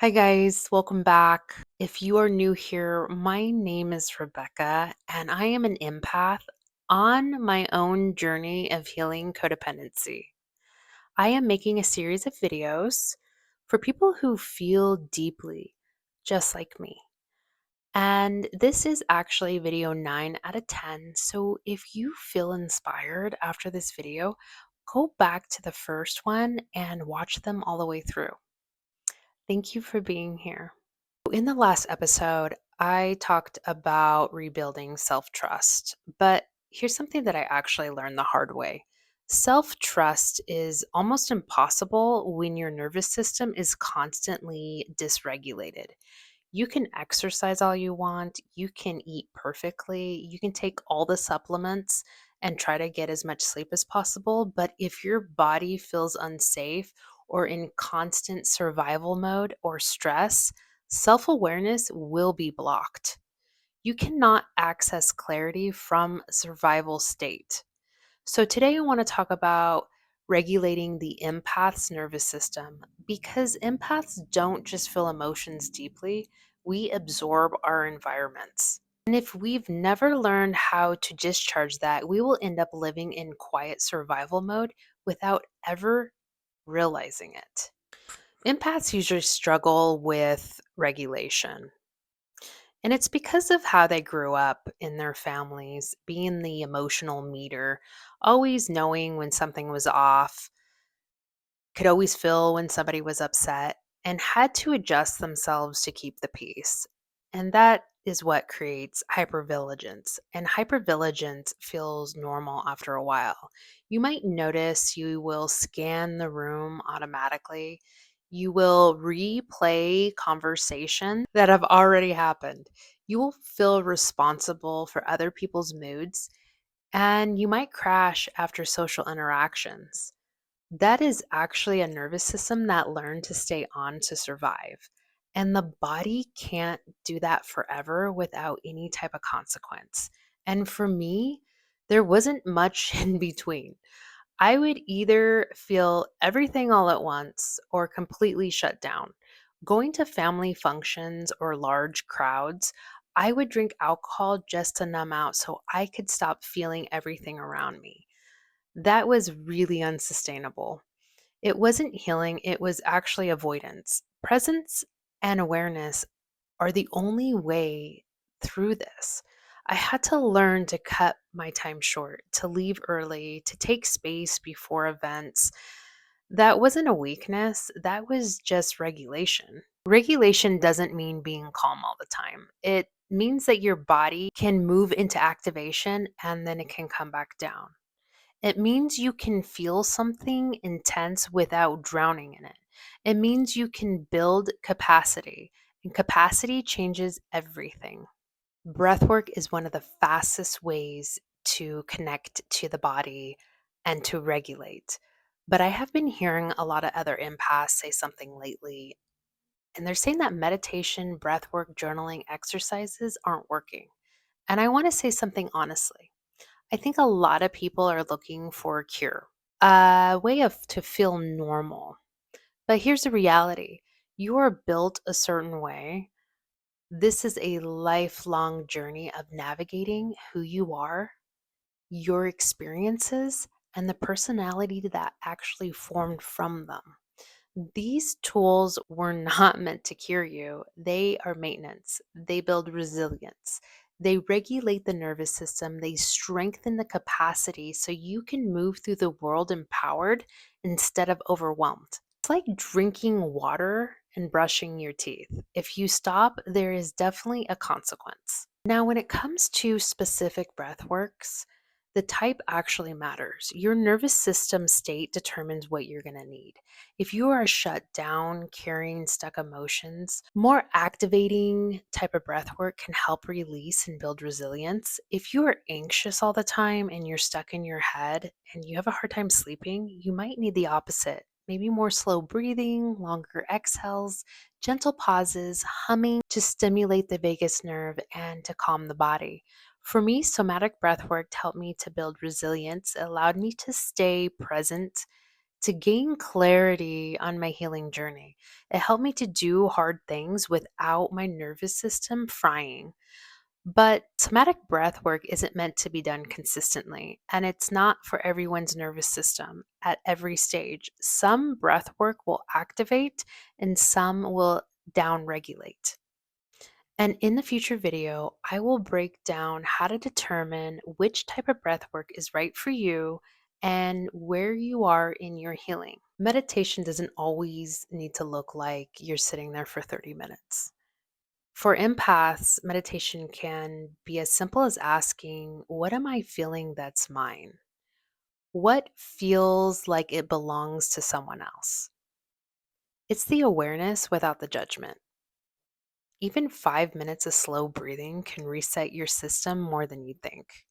Hi, guys, welcome back. If you are new here, my name is Rebecca, and I am an empath on my own journey of healing codependency. I am making a series of videos for people who feel deeply, just like me. And this is actually video 9 out of 10. So if you feel inspired after this video, go back to the first one and watch them all the way through. Thank you for being here. In the last episode, I talked about rebuilding self trust, but here's something that I actually learned the hard way. Self trust is almost impossible when your nervous system is constantly dysregulated. You can exercise all you want, you can eat perfectly, you can take all the supplements and try to get as much sleep as possible. But if your body feels unsafe or in constant survival mode or stress, self awareness will be blocked. You cannot access clarity from a survival state. So, today I want to talk about regulating the empath's nervous system because empaths don't just feel emotions deeply, we absorb our environments. And if we've never learned how to discharge that, we will end up living in quiet survival mode without ever realizing it. Empaths usually struggle with regulation. And it's because of how they grew up in their families, being the emotional meter, always knowing when something was off, could always feel when somebody was upset, and had to adjust themselves to keep the peace. And that is what creates hypervigilance. And hypervigilance feels normal after a while. You might notice you will scan the room automatically. You will replay conversations that have already happened. You will feel responsible for other people's moods, and you might crash after social interactions. That is actually a nervous system that learned to stay on to survive. And the body can't do that forever without any type of consequence. And for me, there wasn't much in between. I would either feel everything all at once or completely shut down. Going to family functions or large crowds, I would drink alcohol just to numb out so I could stop feeling everything around me. That was really unsustainable. It wasn't healing, it was actually avoidance. Presence and awareness are the only way through this. I had to learn to cut my time short, to leave early, to take space before events. That wasn't a weakness, that was just regulation. Regulation doesn't mean being calm all the time. It means that your body can move into activation and then it can come back down. It means you can feel something intense without drowning in it. It means you can build capacity, and capacity changes everything. Breathwork is one of the fastest ways to connect to the body and to regulate. But I have been hearing a lot of other empaths say something lately, and they're saying that meditation, breathwork, journaling exercises aren't working. And I want to say something honestly. I think a lot of people are looking for a cure, a way of to feel normal. But here's the reality. You are built a certain way. This is a lifelong journey of navigating who you are, your experiences, and the personality that actually formed from them. These tools were not meant to cure you. They are maintenance. They build resilience. They regulate the nervous system. They strengthen the capacity so you can move through the world empowered instead of overwhelmed. It's like drinking water and brushing your teeth. If you stop, there is definitely a consequence. Now, when it comes to specific breath works, the type actually matters. Your nervous system state determines what you're going to need. If you are shut down, carrying stuck emotions, more activating type of breath work can help release and build resilience. If you are anxious all the time and you're stuck in your head and you have a hard time sleeping, you might need the opposite. Maybe more slow breathing, longer exhales, gentle pauses, humming to stimulate the vagus nerve and to calm the body. For me, somatic breathwork helped me to build resilience, allowed me to stay present, to gain clarity on my healing journey. It helped me to do hard things without my nervous system frying. But somatic breath work isn't meant to be done consistently, and it's not for everyone's nervous system at every stage. Some breath work will activate and some will downregulate. And in the future video, I will break down how to determine which type of breath work is right for you and where you are in your healing. Meditation doesn't always need to look like you're sitting there for 30 minutes. For empaths, meditation can be as simple as asking, what am I feeling that's mine? What feels like it belongs to someone else? It's the awareness without the judgment. Even 5 minutes of slow breathing can reset your system more than you think.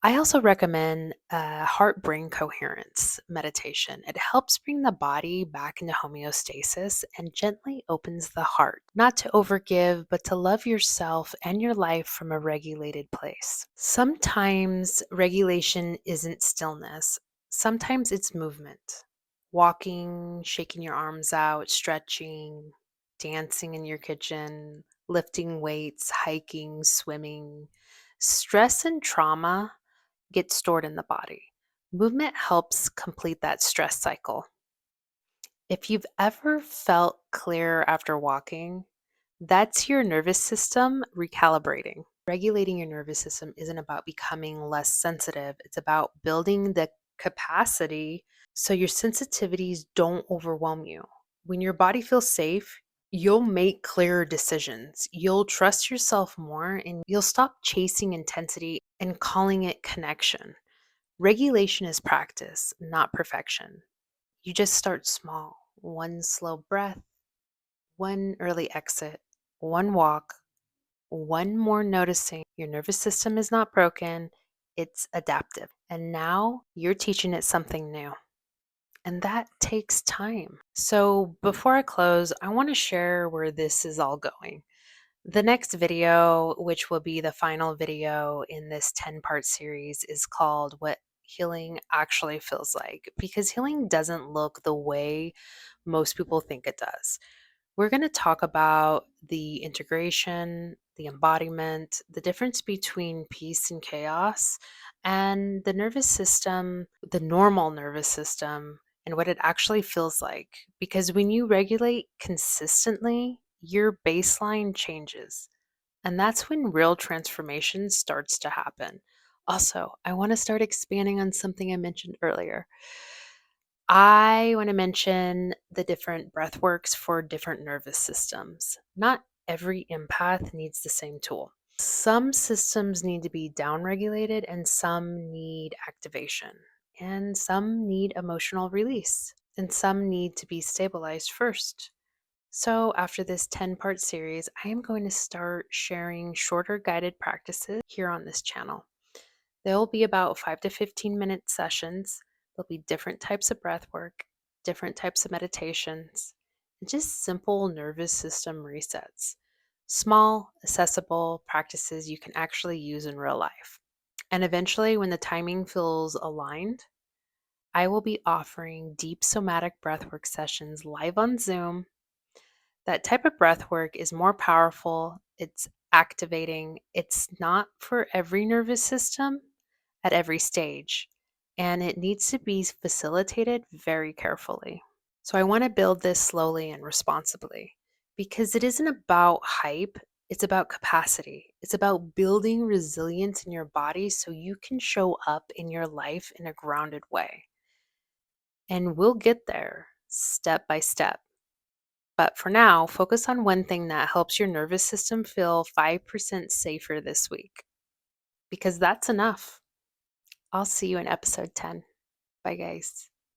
I also recommend heart brain coherence meditation. It helps bring the body back into homeostasis and gently opens the heart, not to overgive, but to love yourself and your life from a regulated place. Sometimes regulation isn't stillness, sometimes it's movement. Walking, shaking your arms out, stretching, dancing in your kitchen, lifting weights, hiking, swimming. Stress and trauma get stored in the body. Movement helps complete that stress cycle. If you've ever felt clear after walking, that's your nervous system recalibrating. Regulating your nervous system isn't about becoming less sensitive, it's about building the capacity so your sensitivities don't overwhelm you. When your body feels safe, you'll make clearer decisions. You'll trust yourself more and you'll stop chasing intensity and calling it connection. Regulation is practice, not perfection. You just start small. One slow breath, one early exit, one walk, one more noticing. Your nervous system is not broken, it's adaptive. And now you're teaching it something new. And that takes time. So before I close, I want to share where this is all going. The next video, which will be the final video in this 10-part series, is called What Healing Actually Feels Like, because healing doesn't look the way most people think it does. We're going to talk about the integration, the embodiment, the difference between peace and chaos, and the nervous system, the normal nervous system, and what it actually feels like. Because when you regulate consistently, your baseline changes. And that's when real transformation starts to happen. Also, I want to start expanding on something I mentioned earlier. I want to mention the different breath works for different nervous systems. Not every empath needs the same tool. Some systems need to be downregulated, and some need activation, and some need emotional release, and some need to be stabilized first. So, after this 10-part series, I am going to start sharing shorter guided practices here on this channel. They'll be about 5 to 15-minute sessions. There'll be different types of breath work, different types of meditations, and just simple nervous system resets. Small, accessible practices you can actually use in real life. And eventually, when the timing feels aligned, I will be offering deep somatic breathwork sessions live on Zoom. That type of breath work is more powerful, it's activating, it's not for every nervous system at every stage, and it needs to be facilitated very carefully. So I want to build this slowly and responsibly because it isn't about hype, it's about capacity. It's about building resilience in your body so you can show up in your life in a grounded way. And we'll get there step by step. But for now, focus on one thing that helps your nervous system feel 5% safer this week, because that's enough. I'll see you in episode 10. Bye, guys.